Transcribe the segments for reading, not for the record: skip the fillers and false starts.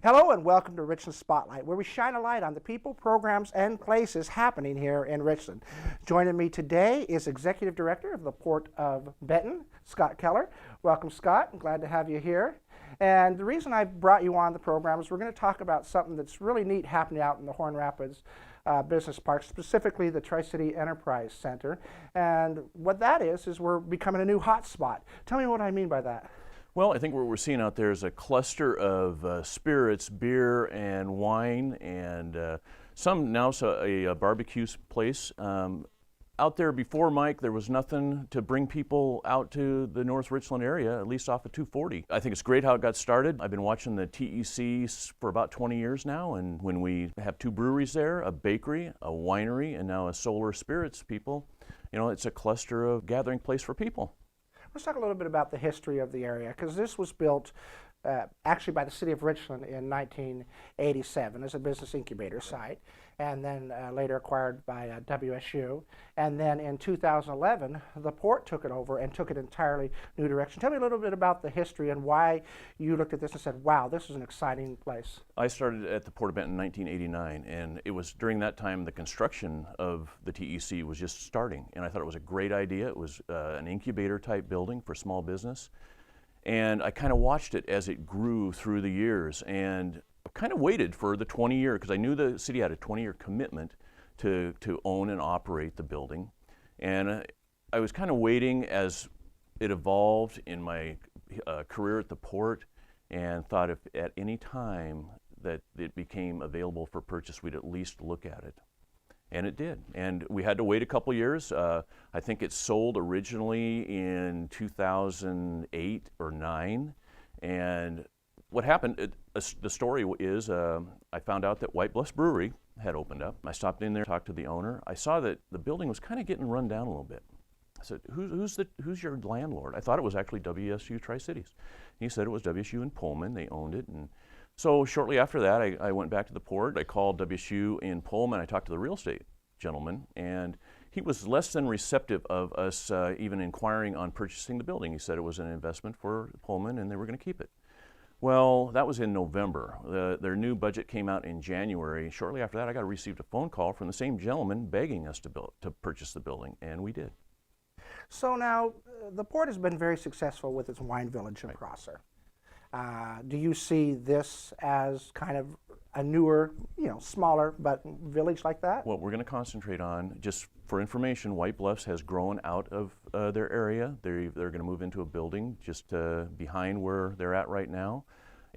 Hello and welcome to Richland Spotlight, where we shine a light on the people, programs, and places happening here in Richland. Joining me today is Executive Director of the Port of Benton, Scott Keller. Welcome, Scott. I'm glad to have you here. And the reason I brought you on the program is we're going to talk about something that's really neat happening out in the Horn Rapids Business Park, specifically the Tri-City Enterprise Center. And what that is we're becoming a new hot spot. Tell me what I mean by that. Well, I think what we're seeing out there is a cluster of spirits, beer, and wine, and a barbecue place. Out there before, Mike, there was nothing to bring people out to the North Richland area, at least off of 240. I think it's great how it got started. I've been watching the TEC for about 20 years now, and when we have two breweries there, a bakery, a winery, and now a solar spirits people, you know, it's a cluster of gathering place for people. Let's talk a little bit about the history of the area, because this was built actually by the city of Richland in 1987 as a business incubator site, and then later acquired by WSU. And then in 2011, the port took it over and took it entirely new direction. Tell me a little bit about the history and why you looked at this and said, wow, this is an exciting place. I started at the Port of Benton in 1989, and it was during that time the construction of the TEC was just starting, and I thought it was a great idea. It was an incubator type building for small business. And I kind of watched it as it grew through the years, and I kind of waited for the 20-year, because I knew the city had a 20-year commitment to own and operate the building. And I was kind of waiting as it evolved in my career at the port, and thought if at any time that it became available for purchase, we'd at least look at it. And it did. And we had to wait a couple years. I think it sold originally in 2008 or 9. And what happened, the story is I found out that White Bluffs Brewery had opened up. I stopped in there, talked to the owner. I saw that the building was kind of getting run down a little bit. I said, who's your landlord? I thought it was actually WSU Tri-Cities. He said it was WSU in Pullman. They owned it. And so shortly after that, I went back to the port. I called WSU in Pullman. I talked to the real estate gentleman, and he was less than receptive of us even inquiring on purchasing the building. He said it was an investment for Pullman and they were going to keep it. Well, that was in November. Their new budget came out in January. Shortly after that, I received a phone call from the same gentleman begging us to purchase the building, and we did. So now, the port has been very successful with its wine village in Prosser. Do you see this as kind of a newer, smaller, but village like that? What we're going to concentrate on, just for information, White Bluffs has grown out of their area. They're going to move into a building just behind where they're at right now.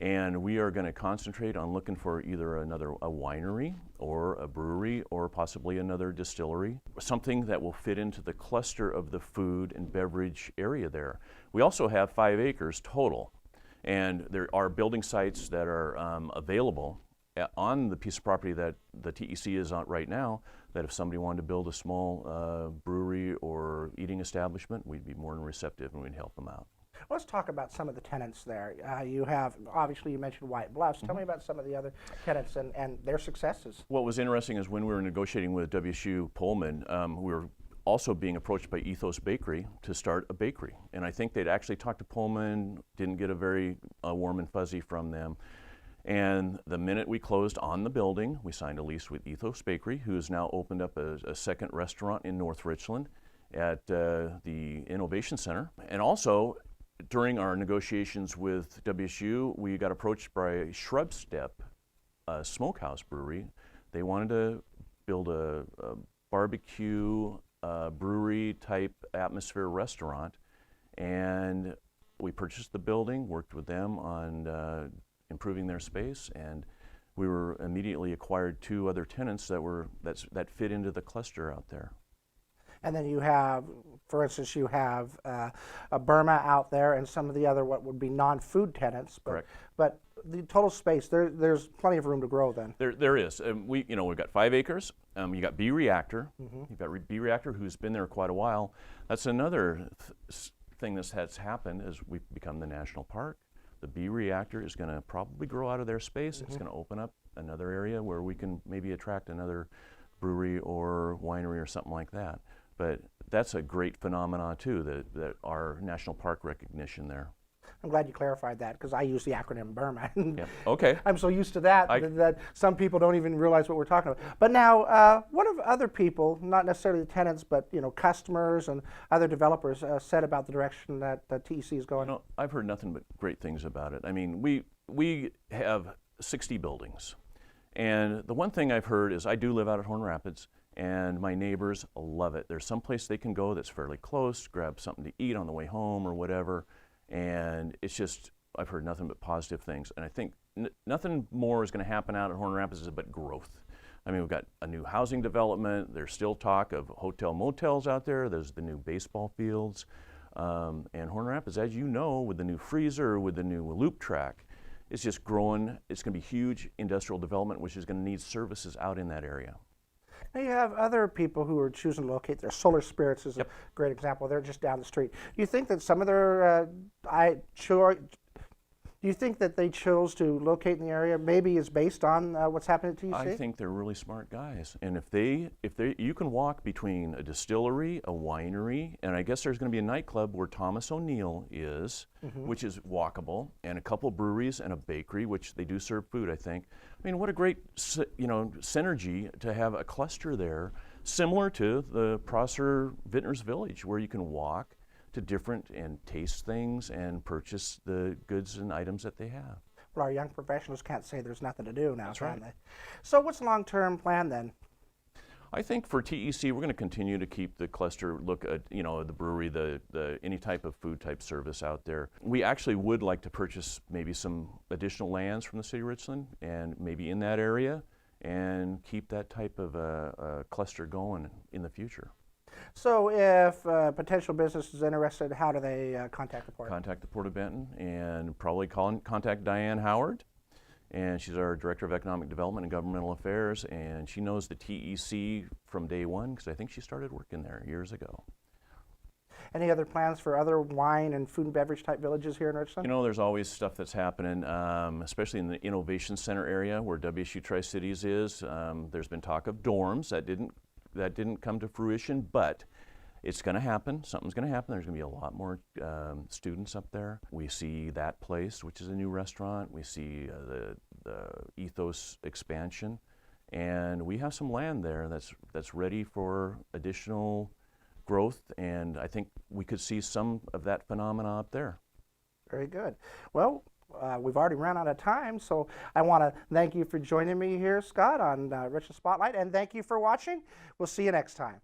And we are going to concentrate on looking for either a winery or a brewery or possibly another distillery, something that will fit into the cluster of the food and beverage area there. We also have 5 acres total. And there are building sites that are available on the piece of property that the TEC is on right now, that if somebody wanted to build a small brewery or eating establishment, we'd be more than receptive and we'd help them out. Let's talk about some of the tenants there. You have, obviously you mentioned White Bluffs. Tell me about some of the other tenants and their successes. What was interesting is when we were negotiating with WSU Pullman, we were also being approached by Ethos Bakery to start a bakery. And I think they'd actually talked to Pullman, didn't get a very warm and fuzzy from them. And the minute we closed on the building, we signed a lease with Ethos Bakery, who has now opened up a second restaurant in North Richland at the Innovation Center. And also, during our negotiations with WSU, we got approached by Shrub Step Smokehouse Brewery. They wanted to build a barbecue brewery type atmosphere restaurant, and we purchased the building, worked with them on improving their space, and we were immediately acquired 2 other tenants that fit into the cluster out there. And then you have, for instance, you have a Burma out there and some of the other what would be non-food tenants. But, correct. But the total space, there's plenty of room to grow then. There is. We've got 5 acres. You got B Reactor. You've got B Reactor, who's been there quite a while. That's another thing that has happened as we've become the national park. The B Reactor is going to probably grow out of their space. It's going to open up another area where we can maybe attract another brewery or winery or something like that. But that's a great phenomenon too, that our national park recognition there. I'm glad you clarified that because I use the acronym BURMA. Yeah. Okay. I'm so used to that that some people don't even realize what we're talking about. But now, what have other people, not necessarily the tenants, but customers and other developers said about the direction that TEC is going? I've heard nothing but great things about it. I mean, we have 60 buildings, and the one thing I've heard is I do live out at Horn Rapids, and my neighbors love it. There's some place they can go that's fairly close, grab something to eat on the way home or whatever, and it's just, I've heard nothing but positive things. And I think nothing more is going to happen out at Horn Rapids but growth. I mean, we've got a new housing development. There's still talk of hotel motels out there. There's the new baseball fields. And Horn Rapids, as you know, with the new freezer, with the new loop track, it's just growing. It's going to be huge industrial development, which is going to need services out in that area. Now you have other people who are choosing to locate there. Solar Spirits is a great example. They're just down the street. Do you think that some of their do you think that they chose to locate in the area maybe is based on what's happening at TEC? I think they're really smart guys, and if they you can walk between a distillery, a winery, and I guess there's going to be a nightclub where Thomas O'Neill is, which is walkable, and a couple breweries and a bakery, which they do serve food, I think. I mean, what a great synergy to have a cluster there, similar to the Prosser Vintners Village, where you can walk to different and taste things and purchase the goods and items that they have. Well, our young professionals can't say there's nothing to do now, That's can right. they? So what's the long-term plan then? I think for TEC, we're going to continue to keep the cluster, look at the brewery, the any type of food type service out there. We actually would like to purchase maybe some additional lands from the city of Richland and maybe in that area and keep that type of a cluster going in the future. So if a potential business is interested, how do they contact the port? Contact the Port of Benton and probably contact Diane Howard. And she's our Director of Economic Development and Governmental Affairs, and she knows the TEC from day one because I think she started working there years ago. Any other plans for other wine and food and beverage type villages here in Richland? There's always stuff that's happening, especially in the Innovation Center area where WSU Tri-Cities is. There's been talk of dorms. That didn't come to fruition, but it's going to happen. Something's going to happen. There's going to be a lot more students up there. We see that place, which is a new restaurant. We see the Ethos expansion, and we have some land there that's ready for additional growth. And I think we could see some of that phenomena up there. Very good. Well, we've already run out of time, so I want to thank you for joining me here, Scott, on Richland Spotlight, and thank you for watching. We'll see you next time.